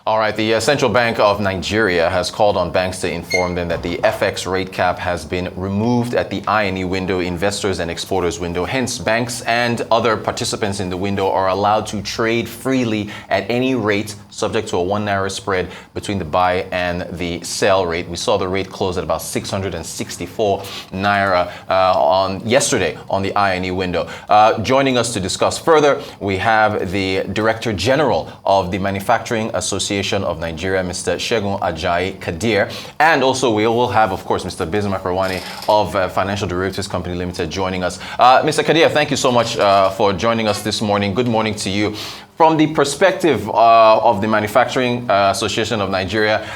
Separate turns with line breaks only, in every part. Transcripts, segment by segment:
All right, the Central Bank of Nigeria has called on banks to inform them that the FX rate cap has been removed at the I&E window, investors and exporters window. Hence, banks and other participants in the window are allowed to trade freely at any rate, subject to a 1 Naira spread between the buy and the sell rate. We saw the rate close at about 664 Naira yesterday on the I&E window. Joining us to discuss further, we have the Director General of the Manufacturing Association of Nigeria, Mr. Segun Ajayi-Kadir. And also we will have, of course, Mr. Bismarck Rewane of Financial Derivatives Company Limited joining us. Mr. Kadir, thank you so much for joining us this morning. Good morning to you. From the perspective of the Manufacturing Association of Nigeria,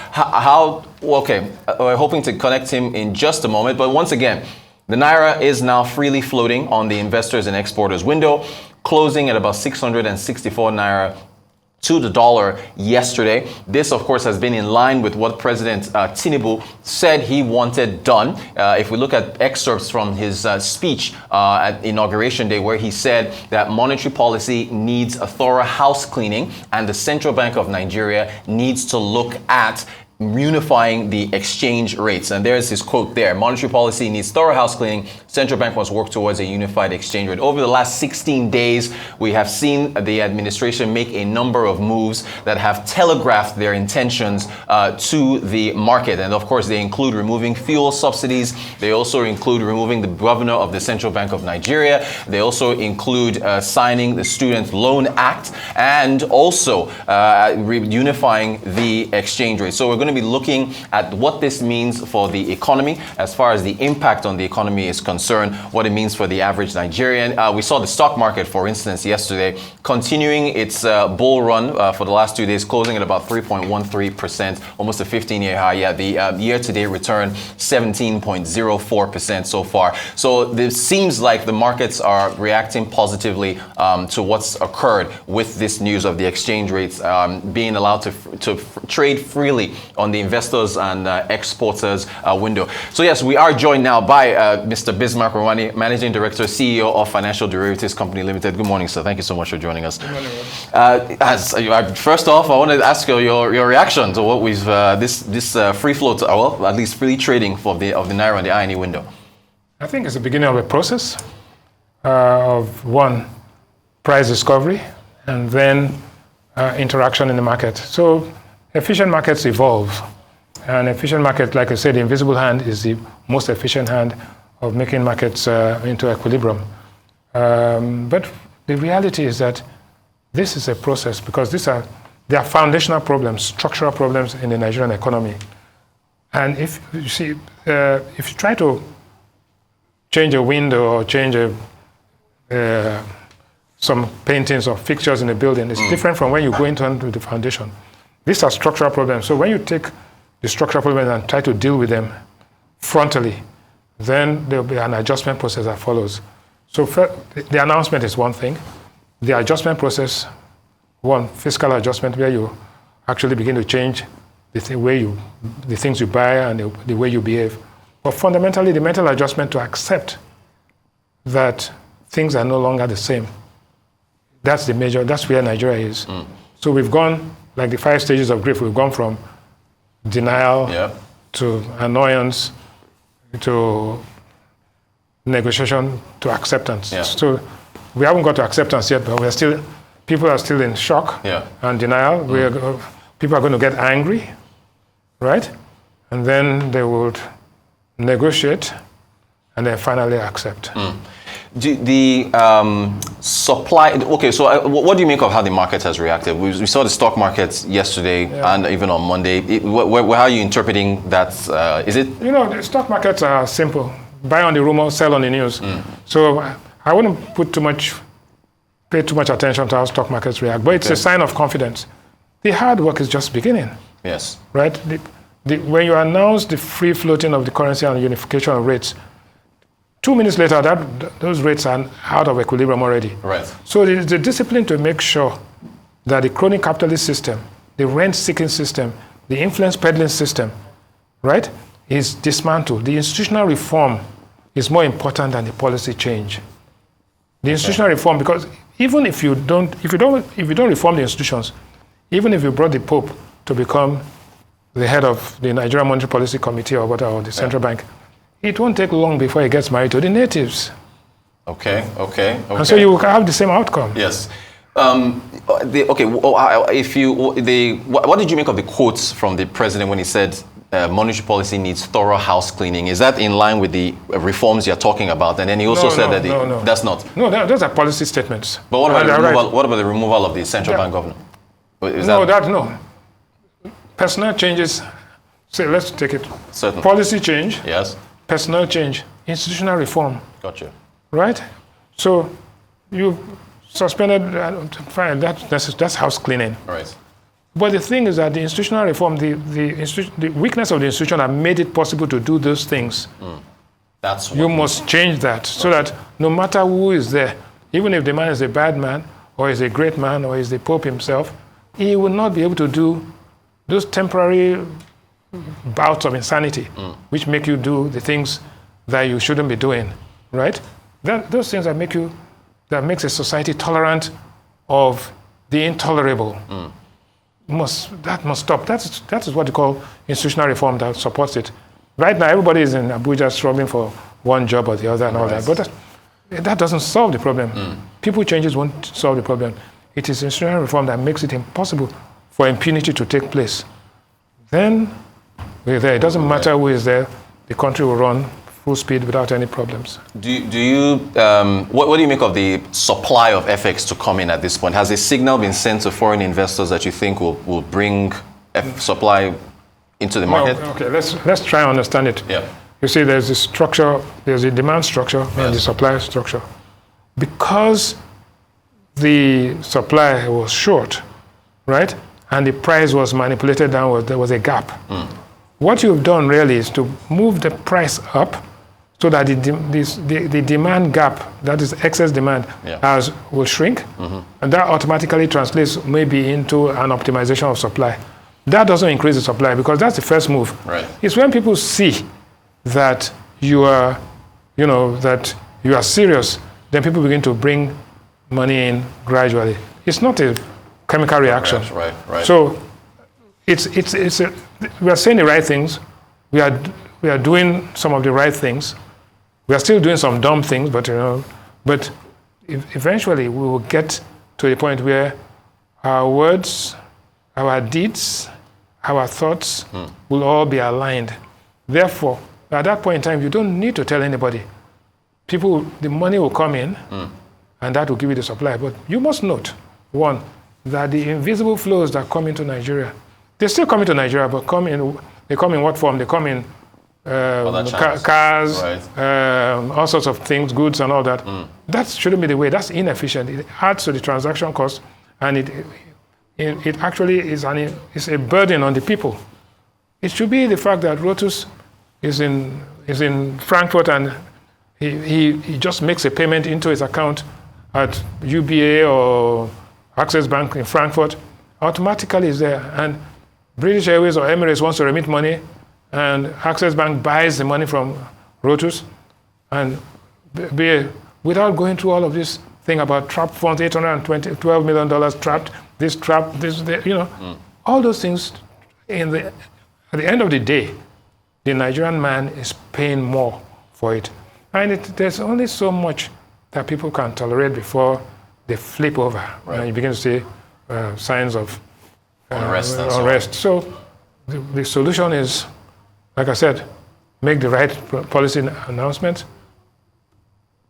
we're hoping to connect him in just a moment. But once again, the Naira is now freely floating on the investors and exporters window, closing at about 664 Naira to the dollar yesterday. This, of course, has been in line with what President Tinubu said he wanted done. If we look at excerpts from his speech at Inauguration Day, where he said that monetary policy needs a thorough house cleaning and the Central Bank of Nigeria needs to look at unifying the exchange rates. And there's his quote there: monetary policy needs thorough house cleaning. Central bank must work towards a unified exchange rate. Over the last 16 days, we have seen the administration make a number of moves that have telegraphed their intentions to the market. And of course, they include removing fuel subsidies. They also include removing the governor of the Central Bank of Nigeria. They also include signing the Student Loan Act and also unifying the exchange rate. So we're going to be looking at what this means for the economy, as far as the impact on the economy is concerned, what it means for the average Nigerian. We saw the stock market, for instance, yesterday continuing its bull run for the last 2 days, closing at about 3.13%, almost a 15-year high. Yeah, the year-to-date return 17.04% so far. So this seems like the markets are reacting positively to what's occurred with this news of the exchange rates being allowed to trade freely on the investors and exporters window. So yes, we are joined now by Mr. Bismarck Rewane, Managing Director, CEO of Financial Derivatives Company Limited. Good morning, sir. Thank you so much for joining us. Good morning. First off, I wanted to ask you your reaction to what we've this free float, well, at least free trading of the Naira and the I&E window.
I think it's the beginning of a process of one, price discovery, and then interaction in the market. So efficient markets evolve. An efficient market, like I said, the invisible hand is the most efficient hand of making markets into equilibrium. But the reality is that this is a process, because there are foundational problems, structural problems in the Nigerian economy. And if you try to change a window or change some paintings or fixtures in a building, it's different from when you go into the foundation. These are structural problems. So when you take the structural problems and try to deal with them frontally, then there will be an adjustment process that follows. So the announcement is one thing. The adjustment process, one, fiscal adjustment, where you actually begin to change the things you buy and the way you behave. But fundamentally, the mental adjustment to accept that things are no longer the same. That's where Nigeria is. So we've gone, like the 5 stages of grief, we've gone from denial to annoyance to negotiation to acceptance. Yeah. So we haven't got to acceptance yet, but people are still in shock and denial. People are going to get angry, right? And then they would negotiate and then finally accept.
The supply, okay, so what do you make of how the market has reacted? We saw the stock markets yesterday and even on Monday. How are you interpreting that? Is it?
The stock markets are simple. Buy on the rumor, sell on the news. So I wouldn't pay too much attention to how stock markets react, but it's a sign of confidence. The hard work is just beginning.
Yes.
Right? When you announce the free floating of the currency and unification of rates, 2 minutes later, those rates are out of equilibrium already.
Right.
So it is the discipline to make sure that the crony capitalist system, the rent-seeking system, the influence peddling system, right, is dismantled. The institutional reform is more important than the policy change. The institutional reform, because even if you don't reform the institutions, even if you brought the Pope to become the head of the Nigerian Monetary Policy Committee or whatever, or the central bank, it won't take long before he gets married to the natives.
Okay.
And so you will have the same outcome.
Yes. What did you make of the quotes from the president when he said monetary policy needs thorough house cleaning? Is that in line with the reforms you're talking about? And then he also said that that's not.
No, those are policy statements.
But what about the removal of the central bank governor?
No. Personnel changes. Say, let's take it.
Certainly.
Policy change.
Yes.
Personnel change. Institutional reform.
Gotcha.
Right? So you suspended, fine, that's house cleaning.
Right.
But the thing is that the institutional reform, the weakness of the institution that made it possible to do those things, you must change that so that no matter who is there, even if the man is a bad man or is a great man or is the Pope himself, he will not be able to do those temporary bouts of insanity which make you do the things that you shouldn't be doing, right? Those things that makes a society tolerant of the intolerable. That must stop. That is what you call institutional reform that supports it. Right now, everybody is in Abuja struggling for one job or the other and all that. But that doesn't solve the problem. People changes won't solve the problem. It is institutional reform that makes it impossible for impunity to take place. Then we're there. It doesn't matter who is there. The country will run full speed without any problems.
What do you make of the supply of FX to come in at this point? Has a signal been sent to foreign investors that you think will bring supply into the market?
Okay, let's try and understand it.
Yeah.
You see, there's a structure, there's a demand structure and the supply structure. Because the supply was short, right, and the price was manipulated downward, there was a gap. What you've done really is to move the price up so that the demand gap, that is excess demand, will shrink, and that automatically translates maybe into an optimization of supply. That doesn't increase the supply because that's the first move.
Right.
It's when people see that you are serious, then people begin to bring money in gradually. It's not a chemical reaction.
Right.
So we are saying the right things. We are doing some of the right things. We are still doing some dumb things, but eventually we will get to the point where our words, our deeds, our thoughts will all be aligned. Therefore, at that point in time, you don't need to tell anybody. The money will come in, and that will give you the supply. But you must note, one, that the invisible flows that come into Nigeria, they still come into Nigeria, but they come in what form? They come in cars, all sorts of things, goods and all that. That shouldn't be the way. That's inefficient. It adds to the transaction cost, and it actually is a burden on the people. It should be the fact that Rotus is in Frankfurt and he just makes a payment into his account at UBA or Access Bank in Frankfurt, automatically is there. And British Airways or Emirates wants to remit money, and Access Bank buys the money from Rotus, and without going through all of this thing about trapped funds, $12 million trapped, all those things. At the end of the day, the Nigerian man is paying more for it. And there's only so much that people can tolerate before they flip over. Right. And you begin to see signs of unrest. So the solution is, like I said, make the right policy announcement,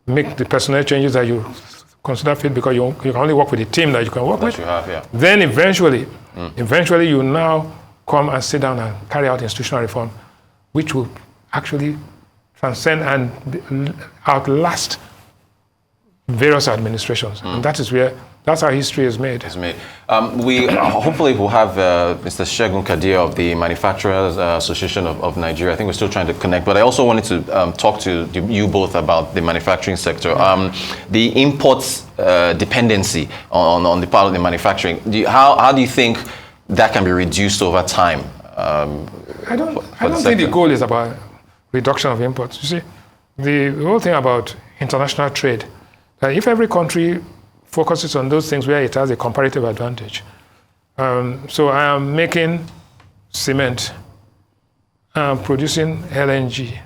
make the personnel changes that you consider fit, because you can only work with the team that you can work with. Then eventually you now come and sit down and carry out institutional reform, which will actually transcend and outlast various administrations. And that's how history is made.
We hopefully will have Mr. Segun-Kadir of the Manufacturers Association of Nigeria. I think we're still trying to connect, but I also wanted to talk to you both about the manufacturing sector. The imports dependency on the part of the manufacturing. How do you think that can be reduced over time?
I don't think the goal is about reduction of imports. You see, the whole thing about international trade, that if every country focuses on those things where it has a comparative advantage, So I am making cement. I'm producing LNG.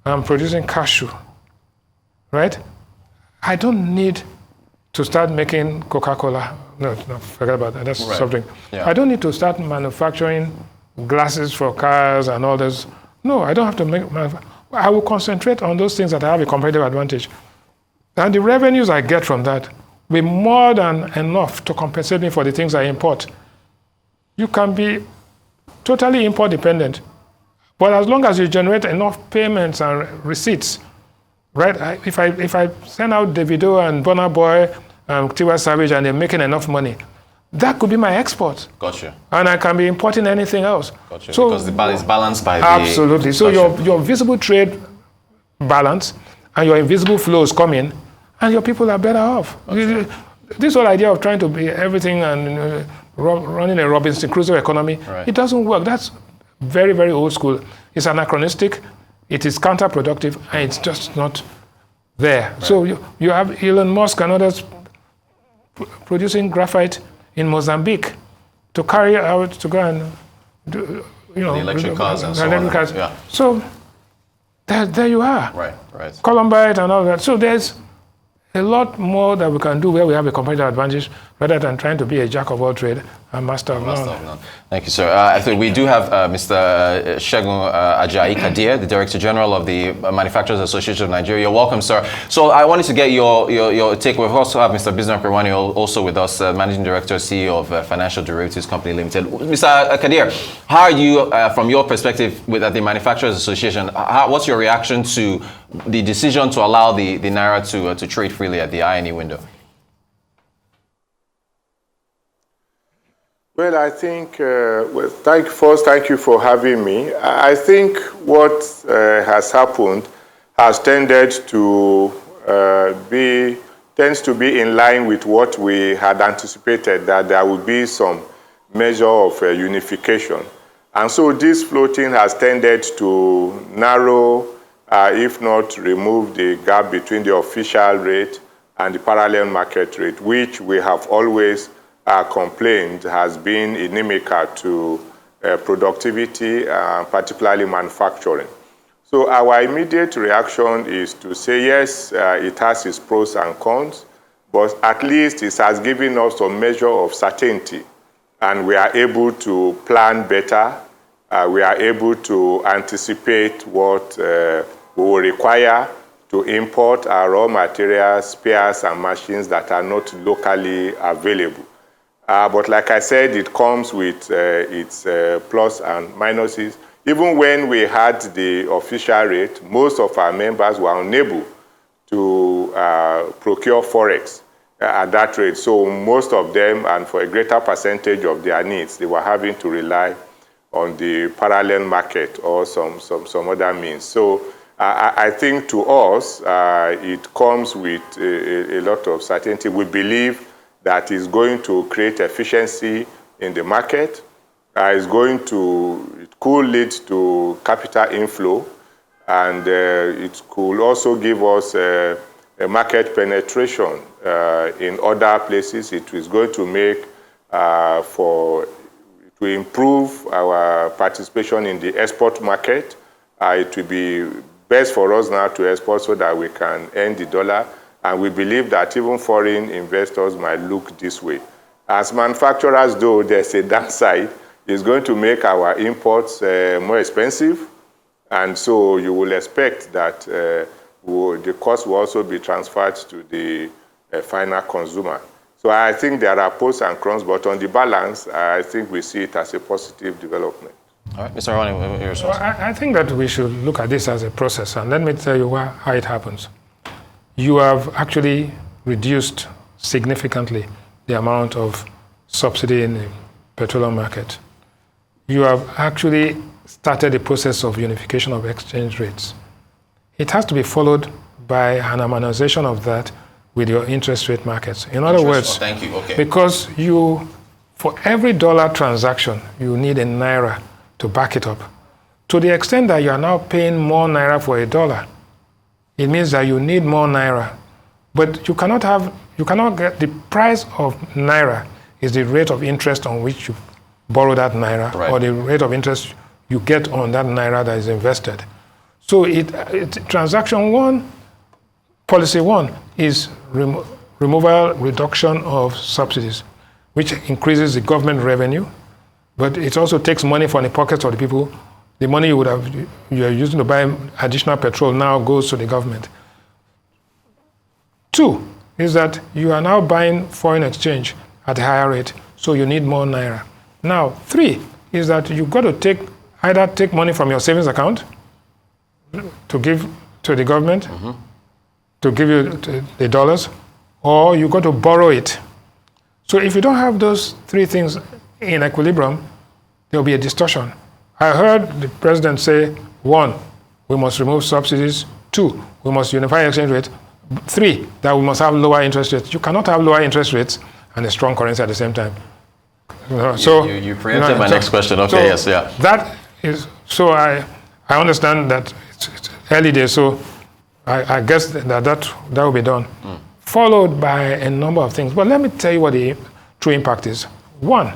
I'm producing cashew, right? I don't need to start making Coca-Cola. No, forget about that. That's something. Yeah. I don't need to start manufacturing glasses for cars and all this. No, I don't have to make. I will concentrate on those things that have a competitive advantage. And the revenues I get from that will be more than enough to compensate me for the things I import. You can be totally import dependent, but as long as you generate enough payments and receipts, right? If I send out Davido and Burna Boy and Tiwa Savage and they're making enough money, that could be my export.
Gotcha.
And I can be importing anything else.
Gotcha. So because it's balanced by the...
Absolutely. So your visible trade balance and your invisible flows come in, and your people are better off. Okay. This whole idea of trying to be everything and running a Robinson Crusoe economy, it doesn't work. That's very, very old school. It's anachronistic, it is counterproductive, and it's just not there. Right. So you have Elon Musk and others producing graphite in Mozambique to carry out, to go and do,
the electric cars and so on.
Cars. Yeah. So there you are.
Right.
Columbite and all that. So there's a lot more that we can do where we have a competitive advantage rather than trying to be a jack of all trade and master of none.
Thank you, sir. I think we do have Mr. Segun Ajayi-Kadir, the Director General of the Manufacturers Association of Nigeria. Welcome, sir. So I wanted to get your take. We also have Mr. Bismarck Rewane also with us, Managing Director, CEO of Financial Derivatives Company Limited. Mr. Kadir, how are you, from your perspective with the Manufacturers Association, what's your reaction to the decision to allow the Naira to trade freely at the INE window?
Well, I think, thank you for having me. I think what has happened has tends to be in line with what we had anticipated, that there would be some measure of unification. And so this floating has tended to narrow, if not remove, the gap between the official rate and the parallel market rate, which we have always complained has been inimical to productivity, particularly manufacturing. So our immediate reaction is to say, yes, it has its pros and cons, but at least it has given us a measure of certainty, and we are able to plan better. We are able to anticipate what we will require to import our raw materials, spares, and machines that are not locally available. But like I said, it comes with its plus and minuses. Even when we had the official rate, most of our members were unable to procure Forex at that rate. So most of them, and for a greater percentage of their needs, they were having to rely on the parallel market or some other means. So I think to us, it comes with a lot of certainty. We believe that is going to create efficiency in the market. It could lead to capital inflow, and it could also give us a market penetration in other places. It is going to make to improve our participation in the export market. It will be best for us now to export so that we can earn the dollar. And we believe that even foreign investors might look this way. As manufacturers, though, there's a downside. It's going to make our imports more expensive. And so you will expect that the cost will also be transferred to the final consumer. So I think there are pros and cons, but on the balance, I think we see it as a positive development.
All right, Mr. Rewane, your response.
I think that we should look at this as a process. And let me tell you how it happens. You have actually reduced significantly the amount of subsidy in the petroleum market. You have actually started the process of unification of exchange rates. It has to be followed by an harmonization of that with your interest rate markets. In other words,
thank you. Okay.
Because for every dollar transaction, you need a Naira to back it up. To the extent that you are now paying more Naira for a dollar, it means that you need more Naira. But you cannot get the price of Naira is the rate of interest on which you borrow that Naira,
right,
or the rate of interest you get on that Naira that is invested. So transaction one, policy one is reduction of subsidies, which increases the government revenue, but it also takes money from the pockets of the people. The money you are using to buy additional petrol now goes to the government. Two is that you are now buying foreign exchange at a higher rate, so you need more Naira. Now, three is that you've got to either take money from your savings account to give to the government, to give you the dollars, or you got to borrow it. So if you don't have those three things in equilibrium, there will be a distortion. I heard the president say, one, we must remove subsidies. Two, we must unify exchange rate. Three, that we must have lower interest rates. You cannot have lower interest rates and a strong currency at the same time.
You preempted my next question. Okay, so yes, yeah.
That is, so I understand that it's early days, so I guess that will be done. Followed by a number of things. But let me tell you what the true impact is. One,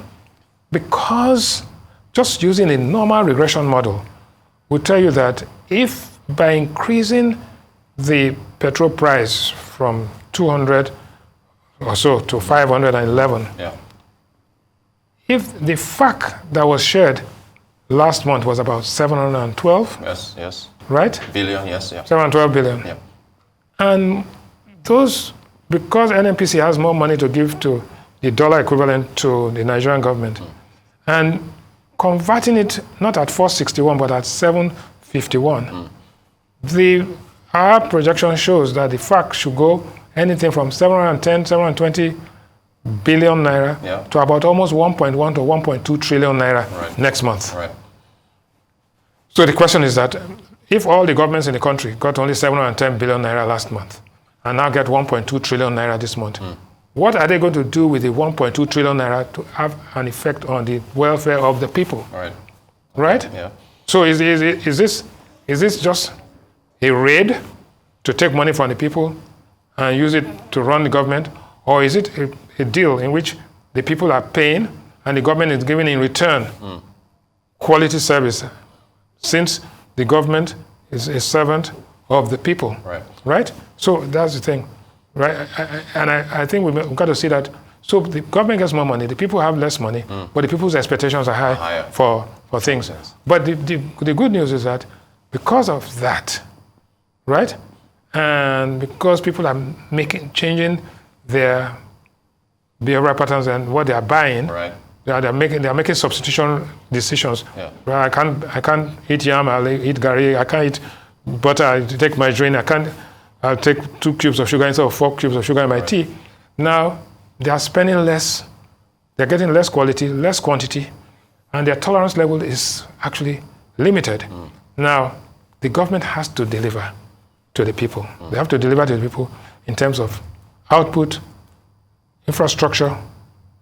because just using a normal regression model will tell you that if by increasing the petrol price from 200 or so to 511, if the FAC that was shared last month was about 712,
yes,
right?
Billion, yes, yeah.
712 billion.
Yeah.
And those, because NNPC has more money to give to the dollar equivalent to the Nigerian government, and converting it not at 461 but at 751, our projection shows that the FAC should go anything from 710, 720 billion Naira to about almost 1.1 to 1.2 trillion Naira next month.
Right.
So the question is that if all the governments in the country got only 710 billion Naira last month and now get 1.2 trillion Naira this month, what are they going to do with the 1.2 trillion Naira to have an effect on the welfare of the people? Right?
Yeah.
So is this just a raid to take money from the people and use it to run the government? Or is it a deal in which the people are paying and the government is giving in return quality service, since the government is a servant of the people? Right? So that's the thing. Right? I think we've got to see that. So the government gets more money, the people have less money, but the people's expectations are higher for things. But the good news is that because of that, right? And because people are changing their behavioral patterns and what they are buying, they are making substitution decisions. Right? I can't eat yam, I'll eat gari. I can't eat butter, I take margarine. I'll take 2 cubes of sugar instead of 4 cubes of sugar in my tea. Now they are spending less. They're getting less quality, less quantity, and their tolerance level is actually limited. Now the government has to deliver to the people. They have to deliver to the people in terms of output, infrastructure,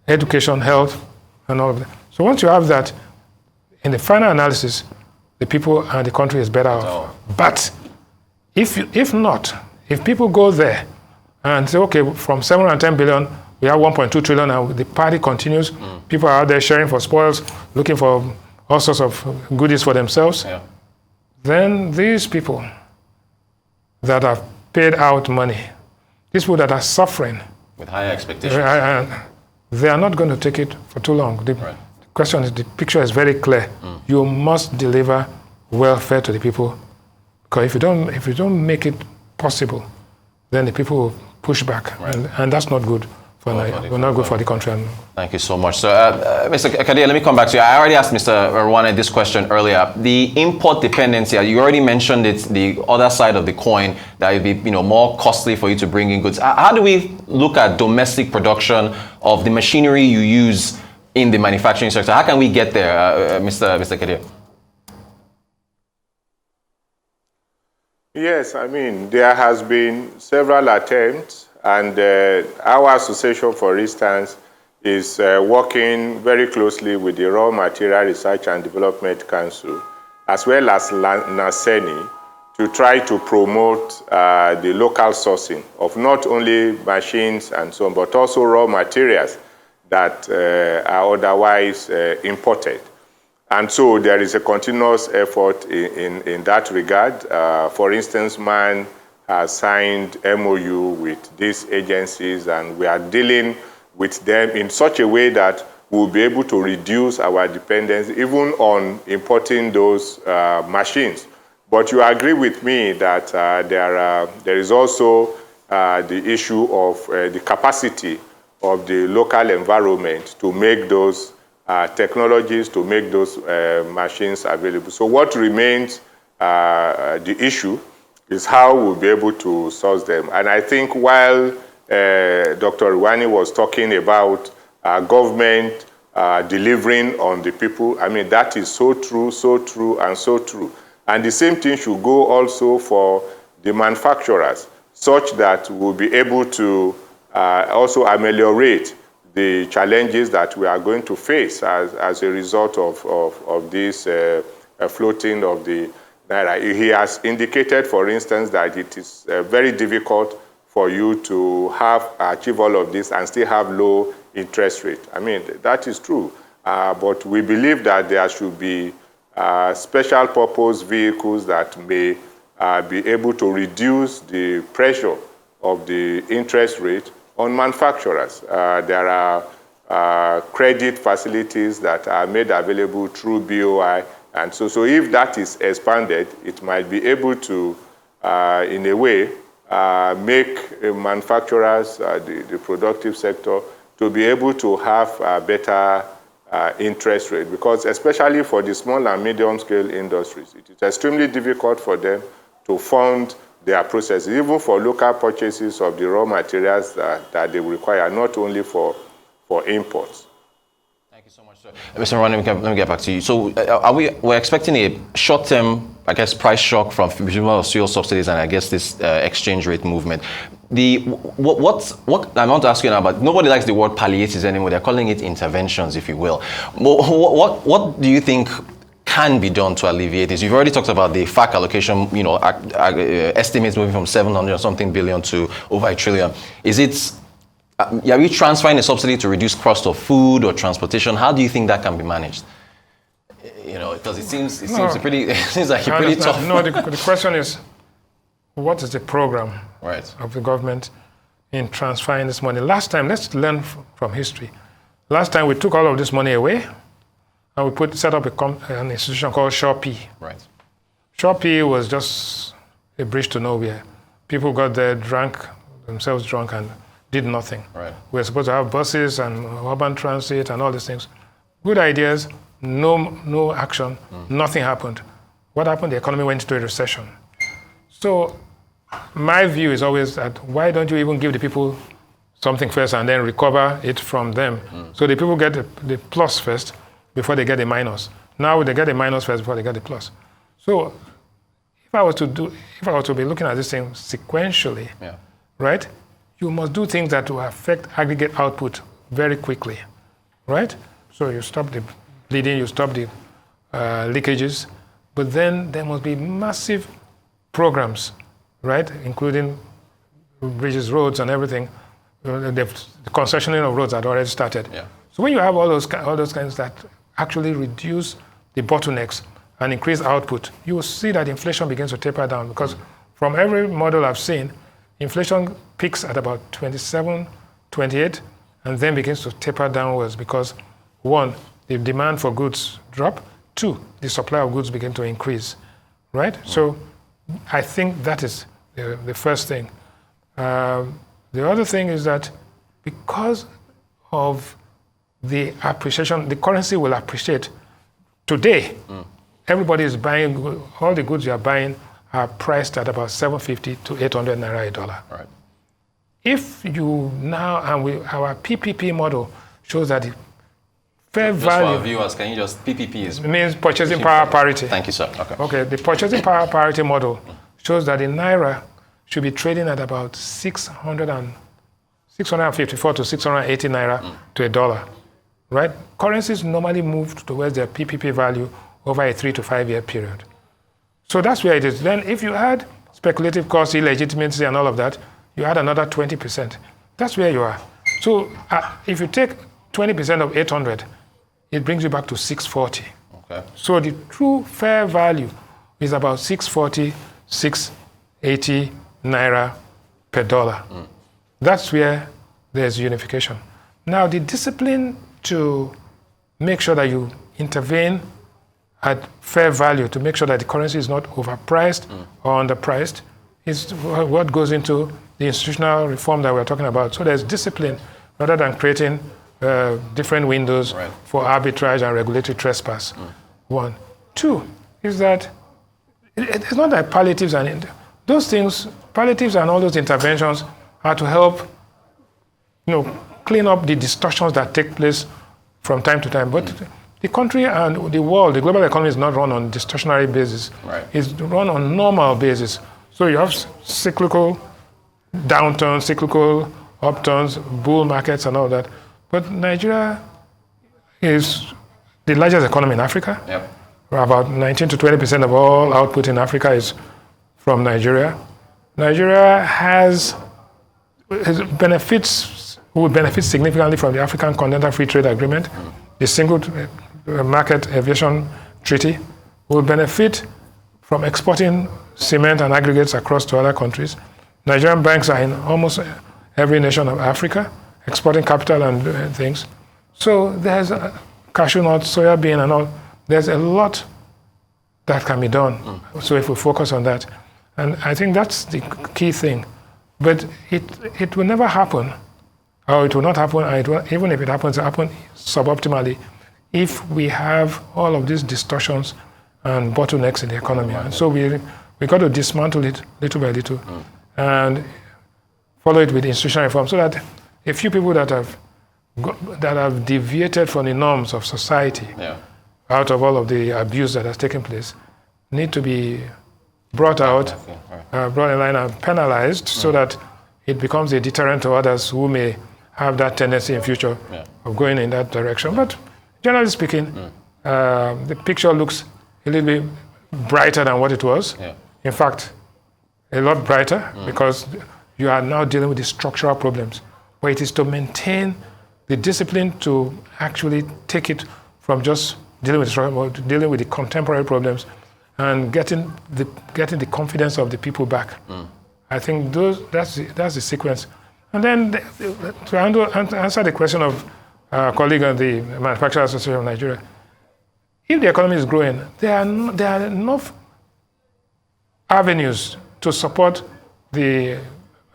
education, health, and all of that. So once you have that, in the final analysis, the people and the country is better off. But if not, if people go there and say, okay, from 710 billion, we have 1.2 trillion, and the party continues, people are out there sharing for spoils, looking for all sorts of goodies for themselves, then these people that have paid out money, these people that are suffering
with higher expectations,
they are not going to take it for too long. The question is, the picture is very clear. You must deliver welfare to the people, because if you don't make it possible, then the people will push back, and that's not good. Not good for the country.
Thank you so much. So, Mr. Kadir, let me come back to you. I already asked Mr. Rewane this question earlier. The import dependency, you already mentioned it's the other side of the coin, that it would be more costly for you to bring in goods. How do we look at domestic production of the machinery you use in the manufacturing sector? How can we get there, Mr. Kadir?
Yes, I mean, there has been several attempts. And our association, for instance, is working very closely with the Raw Material Research and Development Council, as well as NASENI, to try to promote the local sourcing of not only machines and so on, but also raw materials that are otherwise imported. And so there is a continuous effort in that regard. For instance, MAN has signed MOU with these agencies, and we are dealing with them in such a way that we'll be able to reduce our dependence even on importing those machines. But you agree with me that there is also the issue of the capacity of the local environment to make those technologies, to make those machines available. So what remains the issue is how we'll be able to source them. And I think while Dr. Rewane was talking about government delivering on the people, I mean, that is so true, and so true. And the same thing should go also for the manufacturers, such that we'll be able to also ameliorate the challenges that we are going to face as a result of this floating of the Naira. He has indicated, for instance, that it is very difficult for you to achieve all of this and still have low interest rate. I mean, that is true. But we believe that there should be special purpose vehicles that may be able to reduce the pressure of the interest rate on manufacturers. There are credit facilities that are made available through BOI. And so if that is expanded, it might be able to, in a way, make manufacturers, the productive sector, to be able to have a better interest rate. Because especially for the small and medium scale industries, it is extremely difficult for them to fund their processes, even for local purchases of the raw materials that they require, not only for imports.
Thank you so much, sir. Mr. Rewane, let me get back to you. So we're expecting a short-term, I guess, price shock from fuel subsidies and I guess this exchange rate movement. What I want to ask you now, but nobody likes the word palliatives anymore. They're calling it interventions, if you will. What do you think can be done to alleviate this? You've already talked about the FAC allocation, estimates moving from 700 or something billion to over $1 trillion. Is it, are we transferring a subsidy to reduce cost of food or transportation? How do you think that can be managed? Because it seems like a pretty tough.
No, the question is, what is the program of the government in transferring this money? Last time, let's learn from history. Last time we took all of this money away, and we set up an institution called Shopee.
Right.
Shopee was just a bridge to nowhere. People got there, drank themselves drunk, and did nothing.
Right.
We were supposed to have buses and urban transit and all these things. Good ideas, no action, nothing happened. What happened? The economy went into a recession. So my view is always that why don't you even give the people something first and then recover it from them? So the people get the plus first before they get the minus. Now they get the minus first before they get the plus. So if I were to be looking at this thing sequentially, right? You must do things that will affect aggregate output very quickly, right? So you stop the bleeding, you stop the leakages, but then there must be massive programs, right? Including bridges, roads, and everything. The concessioning of roads had already started.
Yeah.
So when you have all those kinds that actually reduce the bottlenecks and increase output, you will see that inflation begins to taper down, because from every model I've seen, inflation peaks at about 27, 28, and then begins to taper downwards because, one, the demand for goods drop, two, the supply of goods begin to increase, right? So I think that is the first thing. The other thing is that because of the appreciation, the currency will appreciate. Today, everybody is buying, all the goods you are buying are priced at about 750 to 800 Naira a dollar.
Right.
If you now, and our PPP model shows that the fair
Just
value...
for our viewers, can you just, PPP
means purchasing power parity.
Thank you, sir.
Okay, the purchasing power parity model shows that the Naira should be trading at about 654 to 680 Naira to a dollar, right? Currencies normally move towards their PPP value over a 3 to 5 year period. So that's where it is. Then if you add speculative costs, illegitimacy, and all of that, you add another 20%. That's where you are. So if you take 20% of 800, it brings you back to 640.
Okay.
So the true fair value is about 640, 680 Naira per dollar. That's where there's unification. Now, the discipline to make sure that you intervene at fair value, to make sure that the currency is not overpriced or underpriced, is what goes into the institutional reform that we're talking about. So there's discipline rather than creating different windows for arbitrage and regulatory trespass. One. Two is that it's not like palliatives and those things, palliatives and all those interventions are to help, clean up the distortions that take place from time to time. But the country and the world, the global economy is not run on distortionary basis. It's run on normal basis. So you have cyclical downturns, cyclical upturns, bull markets and all that. But Nigeria is the largest economy in Africa. About 19 to 20% of all output in Africa is from Nigeria. Nigeria will benefit significantly from the African Continental Free Trade Agreement. The Single Market Aviation Treaty will benefit from exporting cement and aggregates across to other countries. Nigerian banks are in almost every nation of Africa, exporting capital and things. So there's cashew nuts, soya bean and all. There's a lot that can be done. So if we focus on that, and I think that's the key thing. But it will never happen, or it will not happen, even if it happens, it will happen suboptimally if we have all of these distortions and bottlenecks in the economy. And so we got to dismantle it little by little and follow it with institutional reform so that a few people that have deviated from the norms of society out of all of the abuse that has taken place need to be brought out, brought in line and penalized so that it becomes a deterrent to others who may have that tendency in future of going in that direction. But generally speaking, the picture looks a little bit brighter than what it was. In fact, a lot brighter because you are now dealing with the structural problems. But it is to maintain the discipline to actually take it from just dealing with the contemporary problems and getting the confidence of the people back. I think that's the sequence. And then to answer the question of our colleague on the Manufacturers Association of Nigeria, if the economy is growing, there are enough avenues to support the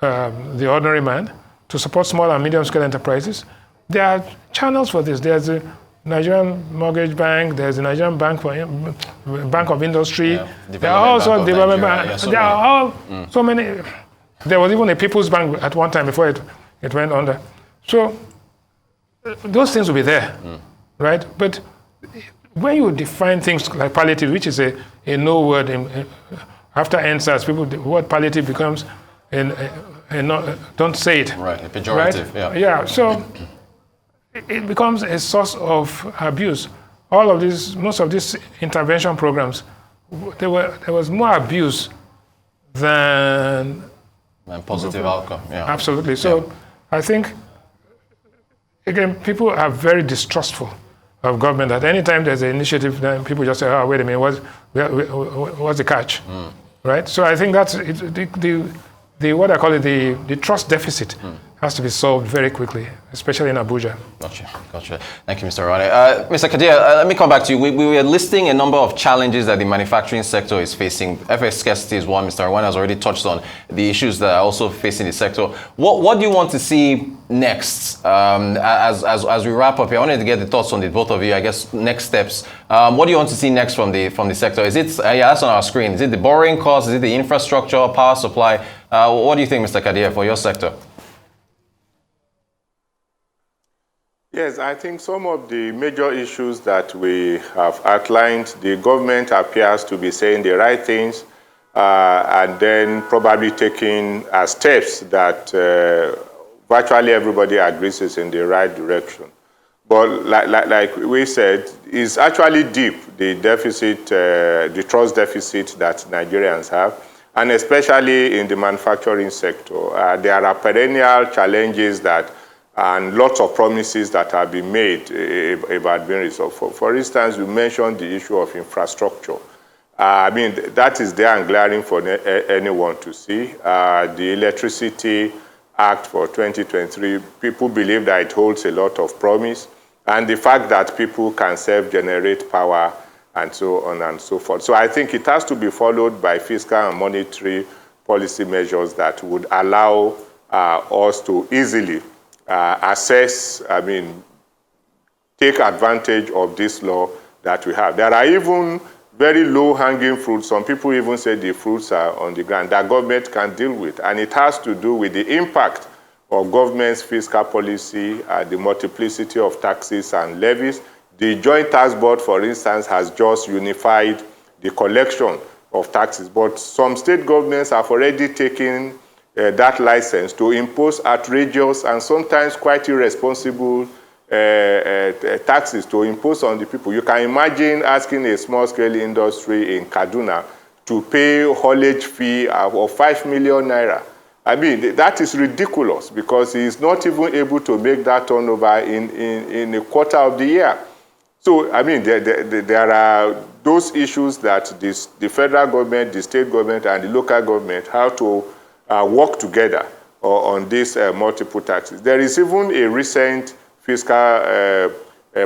ordinary man, to support small and medium-scale enterprises. There are channels for this. There's a Nigerian Mortgage Bank, there's the Nigerian Bank of Industry. There are also development banks. There are all so many. There was even a People's Bank at one time before it went under. So those things will be there, right? But when you define things like palliative, which is a no word, after NSAS, the word palliative becomes don't say it.
Right, a pejorative.
Right? Yeah. So it becomes a source of abuse. Most of these intervention programs, there was more abuse than
positive outcome.
Absolutely. So I think, again, people are very distrustful of government. At any time there's an initiative, then people just say, "Oh, wait a minute, what's the catch?" Right. So I think that's the what I call it, the trust deficit has to be solved very quickly, especially in Abuja.
Gotcha. Thank you, Mr. Rewane. Mr. Kadir, let me come back to you. We were listing a number of challenges that the manufacturing sector is facing. FX scarcity is one. Mr. Rewane has already touched on the issues that are also facing the sector. What do you want to see next? As we wrap up here, I wanted to get the thoughts on the both of you. I guess next steps. What do you want to see next from the sector? Is it that's on our screen? Is it the borrowing cost? Is it the infrastructure, power supply? What do you think, Mr. Kadir, for your sector?
Yes, I think some of the major issues that we have outlined, the government appears to be saying the right things and then probably taking steps that virtually everybody agrees is in the right direction. But like we said, it's actually deep, the deficit, the trust deficit that Nigerians have, and especially in the manufacturing sector. There are perennial challenges that and lots of promises that have been made about being resolved. For instance, you mentioned the issue of infrastructure. I mean, that is there and glaring for anyone to see. The Electricity Act for 2023, people believe that it holds a lot of promise, and the fact that people can self-generate power and so on and so forth. So I think it has to be followed by fiscal and monetary policy measures that would allow us to easily assess, I mean, take advantage of this law that we have. There are even very low-hanging fruits. Some people even say the fruits are on the ground that government can deal with, and it has to do with the impact of government's fiscal policy, the multiplicity of taxes and levies. The Joint Tax Board, for instance, has just unified the collection of taxes, but some state governments have already taken that license to impose outrageous and sometimes quite irresponsible taxes to impose on the people. You can imagine asking a small-scale industry in Kaduna to pay haulage fee of 5 million naira. I mean, that is ridiculous because he is not even able to make that turnover in a quarter of the year. So, I mean, there are those issues that the federal government, the state government, and the local government have to work together on these multiple taxes. There is even a recent fiscal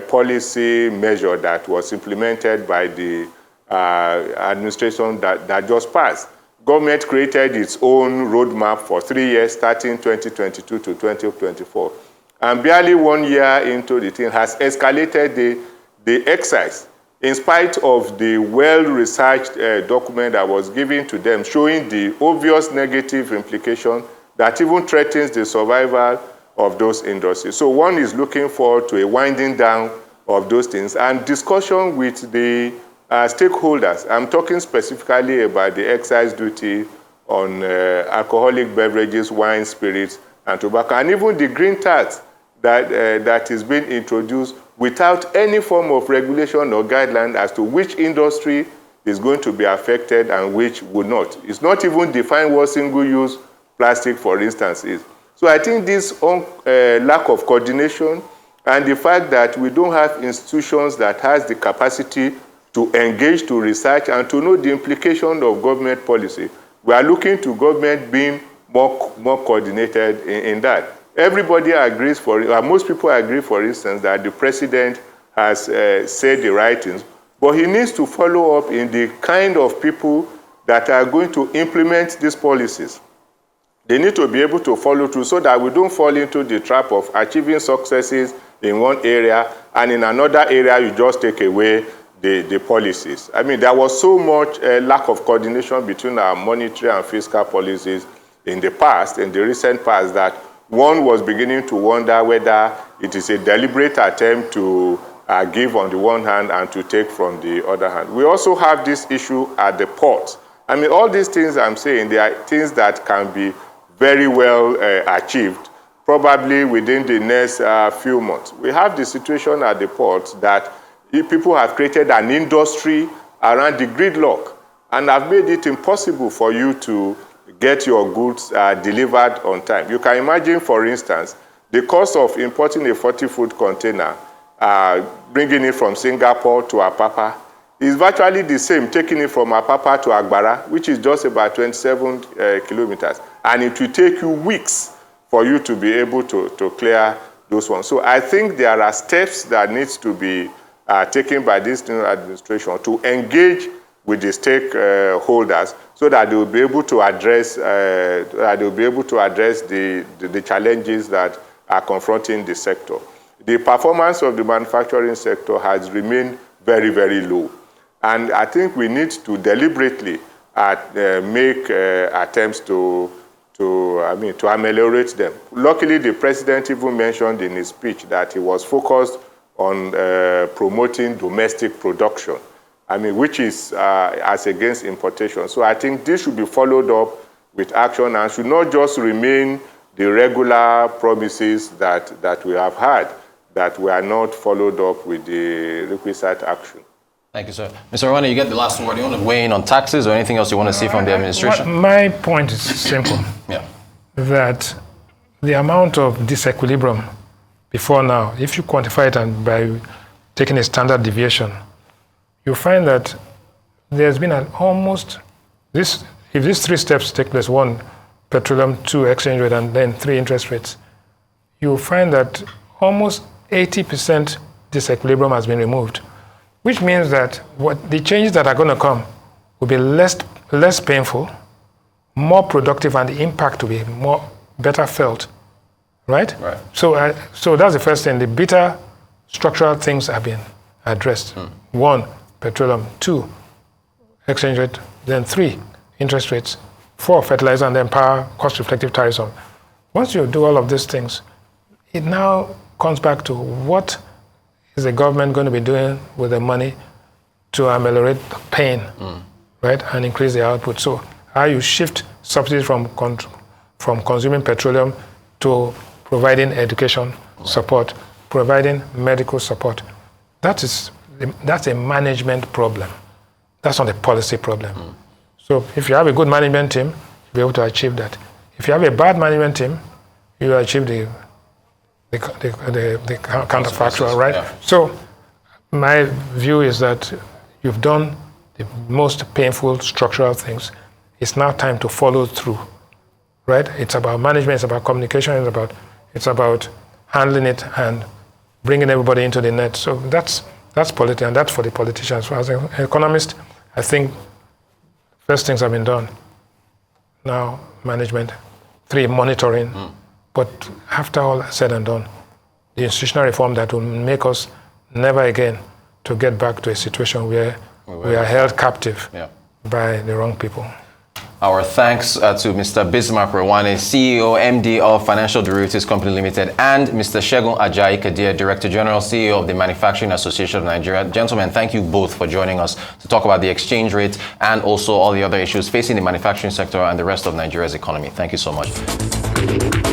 policy measure that was implemented by the administration that just passed. Government created its own roadmap for 3 years, starting 2022 to 2024. And barely 1 year into the thing has escalated the excise, in spite of the well-researched document that was given to them, showing the obvious negative implication that even threatens the survival of those industries. So one is looking forward to a winding down of those things and discussion with the stakeholders. I'm talking specifically about the excise duty on alcoholic beverages, wine, spirits, and tobacco, and even the green tax that is being introduced without any form of regulation or guideline as to which industry is going to be affected and which would not. It's not even defined what single-use plastic, for instance, is. So I think this lack of coordination and the fact that we don't have institutions that has the capacity to engage, to research, and to know the implication of government policy. We are looking to government being more coordinated in that. Everybody agrees, most people agree, for instance, that the president has said the right things, but he needs to follow up in the kind of people that are going to implement these policies. They need to be able to follow through so that we don't fall into the trap of achieving successes in one area and in another area you just take away the policies. I mean, there was so much lack of coordination between our monetary and fiscal policies in the past, in the recent past, that one was beginning to wonder whether it is a deliberate attempt to give on the one hand and to take from the other hand. We also have this issue at the port. I mean, all these things I'm saying, they are things that can be very well achieved, probably within the next few months. We have the situation at the port that people have created an industry around the gridlock and have made it impossible for you to get your goods delivered on time. You can imagine, for instance, the cost of importing a 40-foot container, bringing it from Singapore to Apapa, is virtually the same taking it from Apapa to Agbara, which is just about 27 kilometers. And it will take you weeks for you to be able to clear those ones. So I think there are steps that needs to be taken by this new administration to engage with the stakeholders so that they will be able to address the challenges that are confronting the sector. The performance of the manufacturing sector has remained very, very low. And I think we need to deliberately make attempts to ameliorate them. Luckily, the president even mentioned in his speech that he was focused on promoting domestic production, I mean, which is as against importation. So I think this should be followed up with action and should not just remain the regular promises that we have had, that we are not followed up with the requisite action.
Thank you, sir. Mr. Rewane, you get the last word. You want to weigh in on taxes or anything else you want to see from the administration?
My point is simple.
Yeah.
That the amount of disequilibrium before now, if you quantify it and by taking a standard deviation, you find that there's been an almost, if these 3 steps take place, 1, petroleum, 2, exchange rate, and then 3, interest rates, you'll find that almost 80% disequilibrium has been removed, which means that the changes that are going to come will be less painful, more productive, and the impact will be better felt, right?
Right.
So that's the first thing. The bitter structural things have been addressed. 1, petroleum. 2, exchange rate. Then 3, interest rates. 4, fertilizer, and then power, cost-reflective tariffs. Once you do all of these things, it now comes back to what is the government going to be doing with the money to ameliorate the pain, right, and increase the output. So how you shift subsidies from consuming petroleum to providing education support, providing medical support. That's a management problem. That's not a policy problem. So if you have a good management team, you'll be able to achieve that. If you have a bad management team, you will achieve the counterfactual, right?
Yeah.
So my view is that you've done the most painful structural things. It's now time to follow through, right? It's about management, it's about communication, it's about handling it and bringing everybody into the net. So that's politics, and that's for the politicians. So as an economist, I think first things have been done. Now management. 3, monitoring. But after all said and done, the institutional reform that will make us never again to get back to a situation where we are held captive by the wrong people.
Our thanks to Mr. Bismarck Rewane, CEO, MD of Financial Derivatives Company Limited, and Mr. Segun Ajayi-Kadir, Director General, CEO of the Manufacturing Association of Nigeria. Gentlemen, thank you both for joining us to talk about the exchange rate and also all the other issues facing the manufacturing sector and the rest of Nigeria's economy. Thank you so much.